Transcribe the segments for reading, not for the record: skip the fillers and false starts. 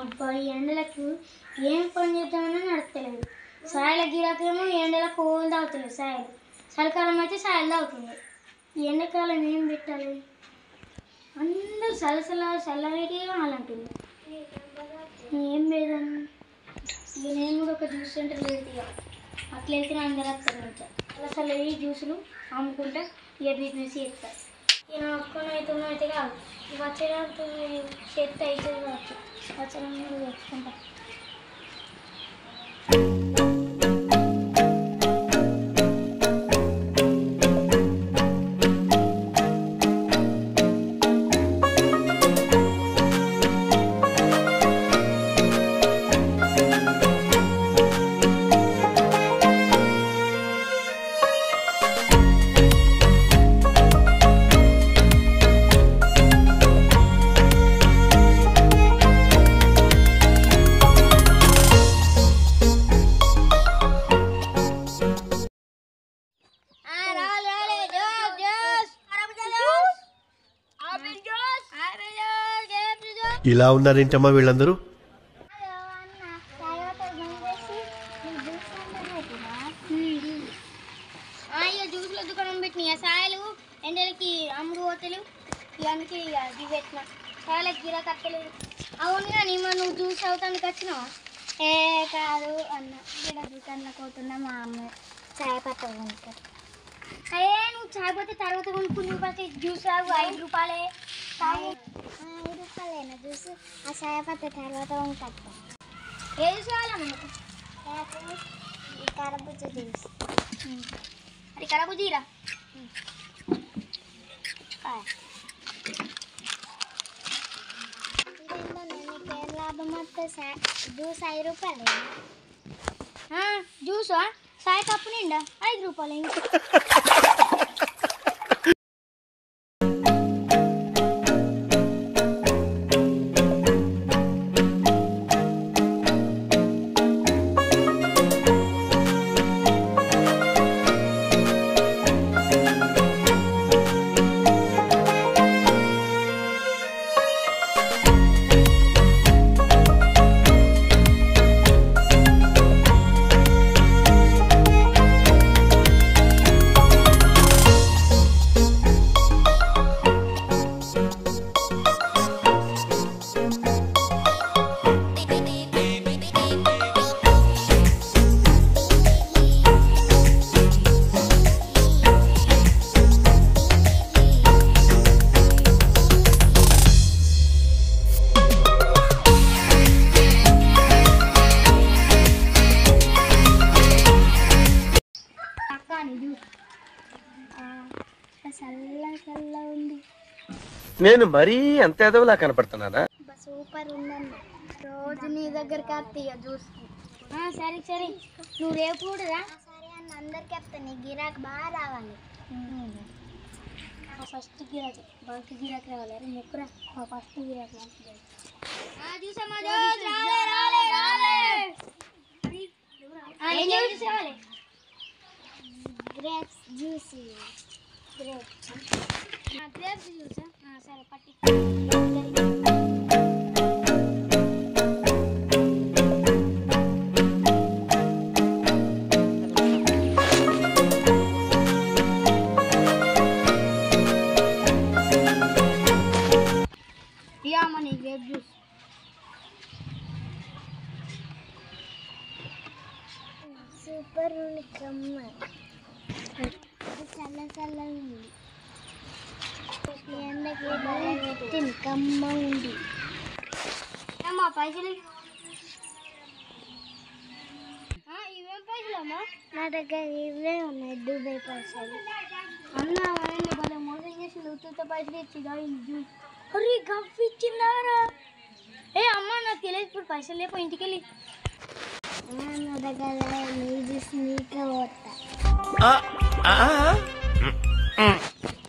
అబ్బా ఈ ఎండలకు ఏం పని చేద్దామని నడతలేదు. సాయల గిరాకేమో ఎండలకు ఓన్ తాగుతుంది సాయలు. చలికాలం అయితే సాయలు తాగుతుంది. ఈ ఎండాకాలం ఏం పెట్టాలి? అందరూ చల్లవేటి కావాలంటుంది. ఏం లేదన్నా ఇక నేను కూడా ఒక జ్యూస్ సెంటర్ లేదు. ఇక అట్లయితే అందరూ వస్తారు. అసలు ఈ జ్యూసులు అమ్ముకుంటా ఇక బిజినెస్ చేస్తారు. ఇక నా ఒక్కన అయితే కాదు. వచ్చేటప్పుడు చేస్తే అయితే కావచ్చు. వచ్చేటప్పుడు తెచ్చుకుంటా. ఇలా ఉన్నారేంటమ్మా వీళ్ళందరూ? జ్యూస్ల దుకాణం పెట్టిన సాయలు ఎండలకి అమ్ముడు పోతలు ఇవన్నీ ఇవి పెట్టిన సాయలకు గిరా కట్టలేదు. అవును కానీ మరి నువ్వు జ్యూస్ అవుతానికి వచ్చినావా? ఏ కాదు అన్న ఇక్కడ దుకాణంలోకి పోతున్నా. మా అమ్మ చాయ్ పట్ట కొనుక్తారు. అయ్యే నువ్వు చాయ్ పోతే తర్వాత కొనుక్కుని పట్టి జ్యూస్ రావు 5 రూపాయలే. 5 రూపాయలేనా జ్యూస్? ఆ చాయ్ పట్ట తర్వాత కొనుక్కొస్తా. ఏ జ్యూస్ కావాలమ్మా నీకు? కరబూజా జ్యూస్. అది కరబూజీరా లాభం వస్తే జ్యూస్ 5 రూపాయలు. జ్యూసా? చాయ్ కప్పు నిండా 5 రూపాయలు. నేను మరీ అంత ఎదవలా కనపడుతున్నానా? సూపర్ ఉందన్న. రోజు నీ దగ్గరికి వస్తాయి జ్యూస్. సరే సరే నువ్వు రేపు కూడరా? సరే అన్న అందరికి చెప్తా. నీ గిరాకు బాగా రావాలి. ఫస్ట్ గిరాకి బల్క్ గిరాకి రావాలి. అరే ముక్కురా ఫస్ట్ గిరాకి గ్రేప్స్ జ్యూస్. గ్రేప్స్ జ్యూసా? సరే పట్టి. Money grape juice. సూపర్ ఉంది. కమ్మ చల్ల చల్ల ఉంది. ఎండకి పెట్టింది కమ్మ ఉంది. అమ్మా పైసలు ఇవేం పైసలు అమ్మా? నా దగ్గర ఇవే ఉన్నాయి దుబాయ్ పైసలు. అన్న అవన్నీ భలే మోసం చేసి ఉత్త పైసలు ఇచ్చిందా? జ్యూస్ అరే గఫ్ ఇచ్చిందారా? ఏ అమ్మ నాకు తెలియదు. ఇప్పుడు పైసలు లేపో ఇంటికి వెళ్ళి. నా దగ్గర జ్యూస్ నీకే పోతా.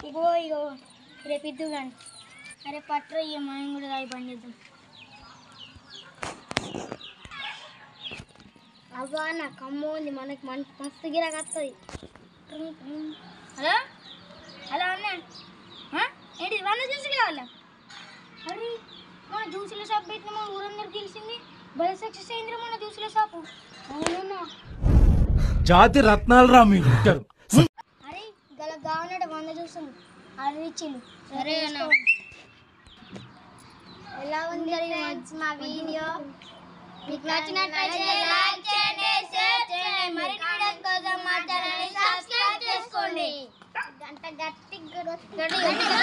ఇగో ఇగో రేపు ఇద్దు కానీ. అరే పట్ర ఇక మనం కూడా రాయి బంద్ చేద్దాం. అవ్వ నా కమ్మ ఉంది. మనకి మస్తు గిరాకి వస్తుంది. హలో హలో అన్న ఏంటి 100 జ్యూస్ కావాలా? అరే మా జ్యూసుల షాప్ పెట్టిన మా ఊరందరికి తెలిసింది భలే సక్సెస్ అయింది మన జ్యూసుల షాపు అవునన్నా జాతి రత్నాలు రా మీరు అరే గల కావాలంటే 100 జ్యూసులు అరే ఇచ్చిలు సరే అన్న ఎలా ఉంది ఫ్రెండ్స్ మా వీడియో మీకు నచ్చినట్లయితే లైక్ చేయండి షేర్ చేయండి మరిన్ని వీడియోస్ కోసం మా ఛానల్ ని సబ్స్క్రైబ్ చేసుకోండి గంట గట్టిగా